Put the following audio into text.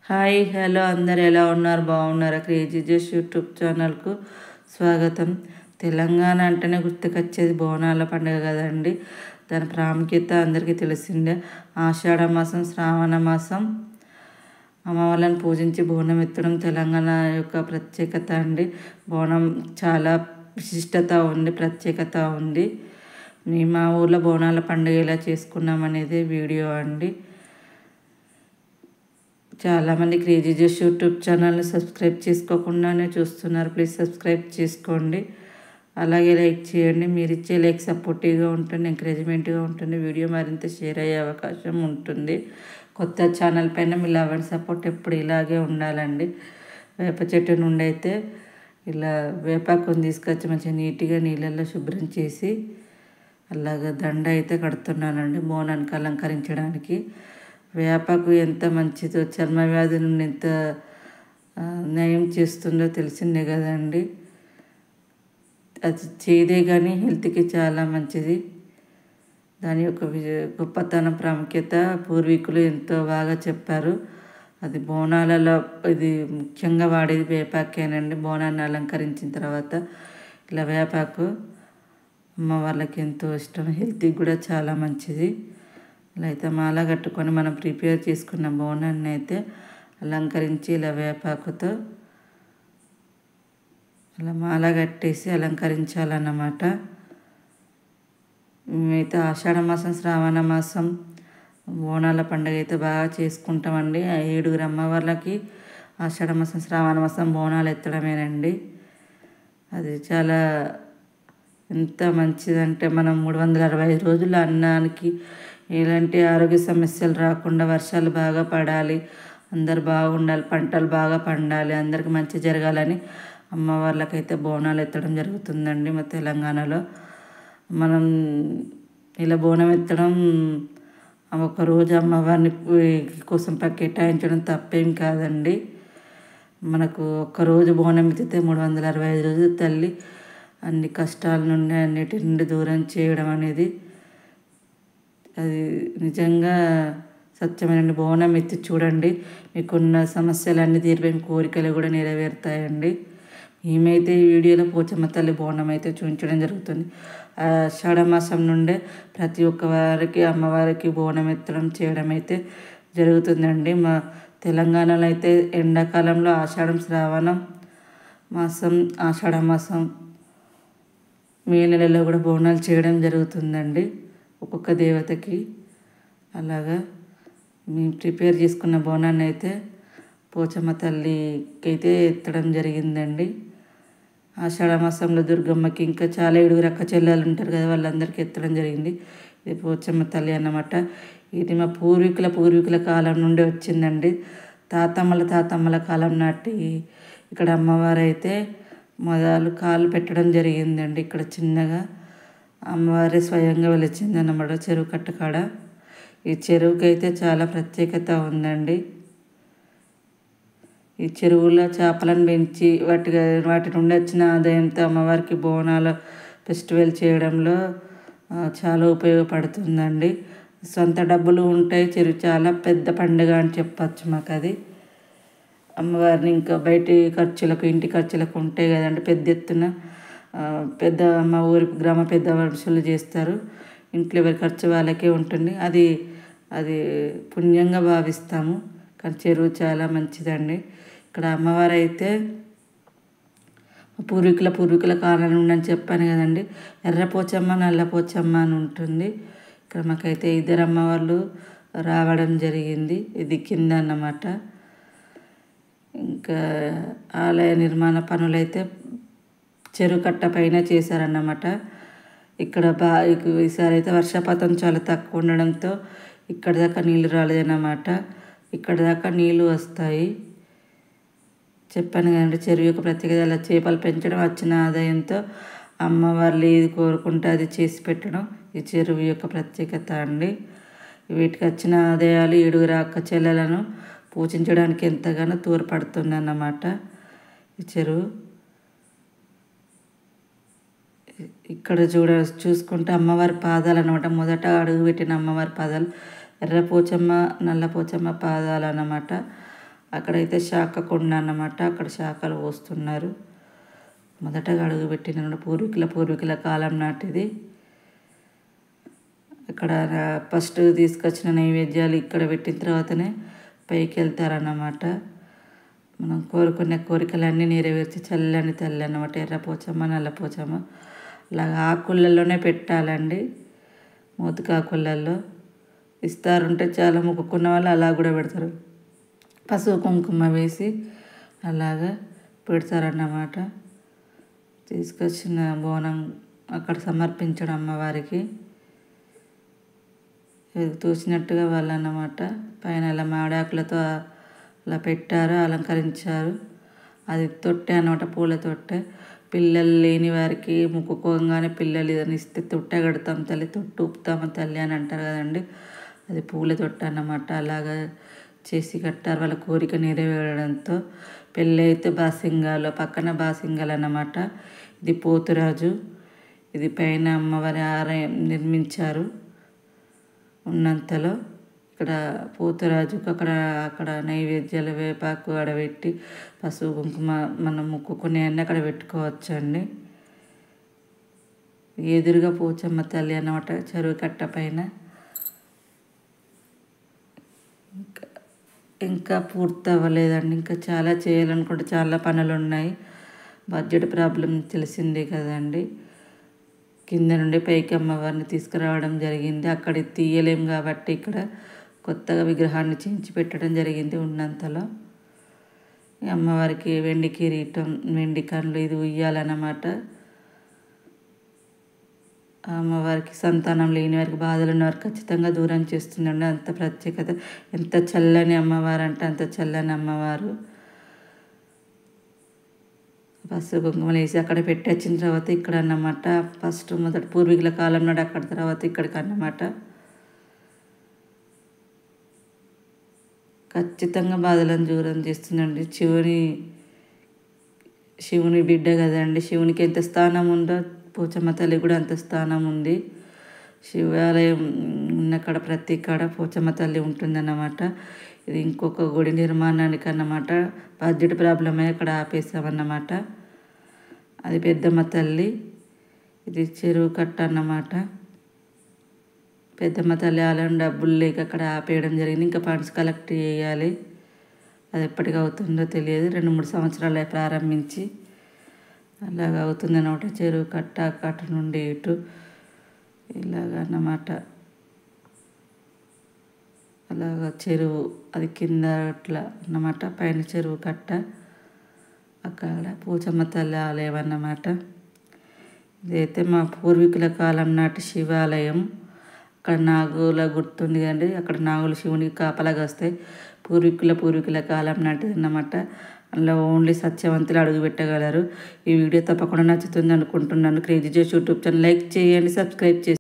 Hi hello అందరు ఎలా ఉన్నారు? బాగున్నారా? క్రేజీ జస్ట్ యూట్యూబ్ ఛానల్కు స్వాగతం. తెలంగాణ అంటేనే గుర్తుకొచ్చేది బోనాల పండుగ కదండి. దాని ప్రాముఖ్యత అందరికీ తెలిసిందే. ఆషాఢ మాసం, శ్రావణ మాసం అమ్మవాళ్ళని పూజించి బోనం ఎత్తడం తెలంగాణ యొక్క ప్రత్యేకత అండి. బోనం చాలా విశిష్టత ఉంది, ప్రత్యేకత ఉంది. మా ఊర్లో బోనాల పండుగ ఎలా చేసుకున్నాం అనేది వీడియో అండి. చాలామంది క్రేజీ జస్ట్ యూట్యూబ్ ఛానల్ని సబ్స్క్రైబ్ చేసుకోకుండానే చూస్తున్నారు. ప్లీజ్ సబ్స్క్రైబ్ చేసుకోండి, అలాగే లైక్ చేయండి. మీరు ఇచ్చే లైక్ సపోర్టివ్గా ఉంటుంది, ఎంకరేజ్మెంట్గా ఉంటుంది. వీడియో మరింత షేర్ అయ్యే అవకాశం ఉంటుంది. కొత్త ఛానల్ పైన మీ లవ్ అండ్ సపోర్ట్ ఎప్పుడు ఇలాగే ఉండాలండి. వేప చెట్టు నుండి అయితే ఇలా వేపాకుని తీసుకొచ్చి మంచిగా నీట్గా నీళ్ళల్లో శుభ్రం చేసి అలాగ దండ అయితే కడుతున్నానండి బోనానికి అలంకరించడానికి. వేపాకు ఎంత మంచిదో, చర్మ వ్యాధి నుండి ఎంత నయం చేస్తుందో తెలిసిందే కదండి. అది చేదే కానీ హెల్త్కి చాలా మంచిది. దాని యొక్క గొప్పతనం, ప్రాముఖ్యత పూర్వీకులు ఎంతో బాగా చెప్పారు. అది బోనాలలో ఇది ముఖ్యంగా వాడేది వేపాకేనండి. బోనాన్ని అలంకరించిన తర్వాత ఇలా వేపాకు అమ్మ వాళ్ళకి ఎంతో ఇష్టం, హెల్త్కి కూడా చాలా మంచిది. ఇలా అయితే మాల కట్టుకొని మనం ప్రిపేర్ చేసుకున్న బోనాన్ని అయితే అలంకరించి ఇలా వేపాకుతో అలా మాల కట్టేసి అలంకరించాలన్నమాట. మేమైతే ఆషాఢ మాసం, శ్రావణ మాసం బోనాల పండుగ అయితే బాగా చేసుకుంటామండి. 7 అమ్మవార్లకి ఆషాఢ మాసం, శ్రావణ మాసం బోనాలు ఎత్తడమేనండి. అది చాలా ఎంత మంచిదంటే మనం 365 రోజులు అన్నానికి ఎలాంటి ఆరోగ్య సమస్యలు రాకుండా, వర్షాలు బాగా పడాలి, అందరు బాగుండాలి, పంటలు బాగా పండాలి, అందరికి మంచి జరగాలని అమ్మవార్లకైతే బోనాలు ఎత్తడం జరుగుతుందండి. మా తెలంగాణలో మనం ఇలా బోనం ఎత్తడం ఒకరోజు అమ్మవారిని కోసం కేటాయించడం తప్పేం కాదండి. మనకు ఒక్కరోజు బోనం ఎత్తితే 365 రోజులు తల్లి అన్ని కష్టాల నుండి, అన్నిటి నుండి దూరం చేయడం అనేది అది నిజంగా సత్యమైన. బోనం ఎత్తి చూడండి, మీకున్న సమస్యలన్నీ తీరిపోయిన కోరికలు కూడా నెరవేరుతాయండి. మేమైతే ఈ వీడియోలో పోచమ్మ తల్లి బోనం అయితే చూపించడం జరుగుతుంది. ఆషాఢ మాసం నుండే ప్రతి ఒక్క వారికి అమ్మవారికి బోనం ఎత్తడం చేయడం అయితే జరుగుతుందండి. మా తెలంగాణలో అయితే ఎండాకాలంలో ఆషాఢం, శ్రావణం మాసం, ఆషాఢ మాసం, మే నెలలో కూడా బోనాలు చేయడం జరుగుతుందండి ఒక్కొక్క దేవతకి. అలాగా మేము ప్రిపేర్ చేసుకున్న బోనాన్ని అయితే పోచమ్మ తల్లికి అయితే ఎత్తడం జరిగిందండి. ఆషాఢ మాసంలో దుర్గమ్మకి ఇంకా చాలా 7 అక్క చెల్లెలు ఉంటారు కదా, వాళ్ళందరికీ ఎత్తడం జరిగింది. ఇది పోచమ్మ తల్లి అన్నమాట. ఇది మా పూర్వీకుల కాలం నుండి వచ్చిందండి. తాతమ్మల కాలం నాటి ఇక్కడ అమ్మవారు అయితే మొదలు కాలు పెట్టడం జరిగిందండి. ఇక్కడ చిన్నగా అమ్మవారి స్వయంగా వెలిచింది అన్నమాట చెరువు కట్ట కాడ. ఈ చెరువుకి అయితే చాలా ప్రత్యేకత ఉందండి. ఈ చెరువులో చేపలను పెంచి వాటి నుండి వచ్చిన ఆదాయంతో అమ్మవారికి బోనాల ఫెస్టివల్ చేయడంలో చాలా ఉపయోగపడుతుందండి. సొంత డబ్బులు ఉంటాయి. చెరువు చాలా పెద్ద పండుగ అని చెప్పచ్చు మాకు అది. అమ్మవారిని ఇంకా బయటి ఖర్చులకు, ఇంటి ఖర్చులకు ఉంటాయి కదండి, పెద్ద ఎత్తున మా ఊరి గ్రామ పెద్ద మనుషులు చేస్తారు. ఇంట్లో ఎవరి ఖర్చు వాళ్ళకే ఉంటుంది. అది పుణ్యంగా భావిస్తాము. కానీ చెరువు చాలా మంచిదండి. ఇక్కడ అమ్మవారు అయితే పూర్వీకుల కాలం నుండి అని చెప్పాను కదండి. ఎర్రపోచమ్మ, నల్లపోచమ్మ అని ఉంటుంది. ఇక్కడ మాకైతే 2 అమ్మవార్లు రావడం జరిగింది. ఇది కింద అన్నమాట. ఇంకా ఆలయ నిర్మాణ పనులైతే చెరువు కట్ట పైన చేశారన్నమాట. ఇక్కడ ఈసారి అయితే వర్షపాతం చాలా తక్కువ ఉండడంతో ఇక్కడ దాకా నీళ్ళు రాలేదన్నమాట. ఇక్కడ దాకా నీళ్ళు వస్తాయి. చెప్పాను కదండి, చెరువు యొక్క ప్రత్యేకత. అలా చేపలు పెంచడం, వచ్చిన ఆదాయంతో అమ్మవార్లు ఏది కోరుకుంటే అది చేసి పెట్టడం ఈ చెరువు యొక్క ప్రత్యేకత అండి. వీటికి వచ్చిన ఆదాయాలు 7 అక్క చెల్లెలను పూజించడానికి ఎంతగానో తోడ్పడుతుంది అన్నమాట ఈ చెరువు. ఇక్కడ చూసుకుంటే అమ్మవారి పాదాలు అన్నమాట. మొదట అడుగు పెట్టిన అమ్మవారి పాదాలు ఎర్రపోచమ్మ, నల్లపోచమ్మ పాదాలు అన్నమాట. అక్కడైతే శాఖ కొండ అన్నమాట, అక్కడ శాఖలు పోస్తున్నారు. మొదటగా అడుగుపెట్టిన పూర్వీకుల కాలం నాటిది. ఇక్కడ ఫస్ట్ తీసుకొచ్చిన నైవేద్యాలు ఇక్కడ పెట్టిన తర్వాతనే పైకి వెళ్తారన్నమాట. మనం కోరుకునే కోరికలన్నీ నెరవేర్చి చల్లని తల్లి అన్నమాట. ఎర్రపోచమ్మ, నల్లపోచమ్మ అలాగా ఆకులలోనే పెట్టాలండి. మూతికాకులలో ఇస్తారుంటే చాలా మొక్కుకున్న వాళ్ళు అలా కూడా పెడతారు. పసుపు కుంకుమ వేసి అలాగా పెడతారన్నమాట. తీసుకొచ్చిన బోనం అక్కడ సమర్పించడం అమ్మవారికి తోచినట్టుగా వాళ్ళు అన్నమాట. పైన అలా మామిడాకులతో అలా పెట్టారు, అలంకరించారు. అది తొట్టె అన్నమాట, పూల తొట్టె. పిల్లలు లేని వారికి మొక్కుకోగానే పిల్లలు ఏదైనా ఇస్తే తొట్టె కడతాం తల్లి, తొట్టు ఊపుతాము తల్లి అని అంటారు కదండి. అది పూల తొట్టె అన్నమాట. అలాగా చేసి కట్టారు వాళ్ళ కోరిక నెరవేరడంతో. పెళ్ళి అయితే బాసింగాలు, పక్కన బాసింగాలు అన్నమాట. ఇది పోతురాజు. ఇది పైన అమ్మవారి ఆలయం నిర్మించారు ఉన్నంతలో. ఇక్కడ పోతురాజుకు అక్కడ నైవేద్యాలు వేపాకు ఆడబెట్టి పసుపు కుంకుమ మనం మొక్కుకునే అన్నీ అక్కడ పెట్టుకోవచ్చండి. ఎదురుగా పోచమ్మ తల్లి అన్నమాట, చెరువు కట్ట పైన. ఇంకా పూర్తి అవ్వలేదండి, ఇంకా చాలా చేయాలనుకుంటే చాలా పనులు ఉన్నాయి. బడ్జెట్ ప్రాబ్లం తెలిసిందే కదండి. కింద నుండి పైకి అమ్మవారిని తీసుకురావడం జరిగింది. అక్కడ తీయలేం కాబట్టి ఇక్కడ కొత్తగా విగ్రహాన్ని చేయించి పెట్టడం జరిగింది ఉన్నంతలో. అమ్మవారికి వెండి కిరీటం, వెండి కళ్ళు, ఇది ఉయ్యాలన్నమాట. అమ్మవారికి సంతానం లేని వారికి, బాధలు ఉన్న వారికి ఖచ్చితంగా దూరం చేస్తుందండి. అంత ప్రత్యేకత. ఎంత చల్లని అమ్మవారు అంటే అంత చల్లని అమ్మవారు. పసుపు కుంకుమలు వేసి అక్కడ పెట్టి వచ్చిన తర్వాత ఇక్కడ అన్నమాట. ఫస్ట్ మొదటి పూర్వీకుల కాలం నాడు అక్కడ, తర్వాత ఇక్కడికి అన్నమాట. ఖచ్చితంగా బాధలను దూరం చేస్తుందండి. శివుని బిడ్డ కదండి. శివునికి ఎంత స్థానం ఉందో పోచమ్మ తల్లి కూడా అంత స్థానం ఉంది. శివాలయం ఉన్నక్కడ ప్రతి కాడ పోచమ్మ తల్లి ఉంటుందన్నమాట. ఇది ఇంకొక గుడి నిర్మాణానికి అన్నమాట. బడ్జెట్ ప్రాబ్లం అయ్యి అక్కడ ఆపేసామన్నమాట. అది పెద్దమ్మ తల్లి. ఇది చెరువు కట్ట అన్నమాట. పెద్దమ్మ తల్లి ఆలయం డబ్బులు లేక అక్కడ ఆపేయడం జరిగింది. ఇంకా ఫండ్స్ కలెక్ట్ చేయాలి. అది ఎప్పటికి అవుతుందో తెలియదు. 2-3 సంవత్సరాలు ప్రారంభించి అలాగ అవుతుందన్నమాట. చెరువు కట్ట నుండి ఇటు ఇలాగన్నమాట. అలాగ చెరువు అది కింద అట్లా అన్నమాట. పైన చెరువు కట్ట, అక్కడ పోచమ్మ తల్లి ఆలయం అన్నమాట. ఇదైతే మా పూర్వీకుల కాలం నాటి శివాలయం. అక్కడ నాగుల గుర్తుంది కదండి, అక్కడ నాగులు శివునికి కాపలాగా వస్తాయి. పూర్వీకుల కాలం నాటిది అన్నమాట. అందులో ఓన్లీ సత్యవంతులు అడుగు పెట్టగలరు. ఈ వీడియో తప్పకుండా నచ్చుతుంది అనుకుంటున్నాను. క్రేజీ జోష్ యూట్యూబ్ ఛానల్ లైక్ చేయండి, సబ్స్క్రైబ్ చేయండి.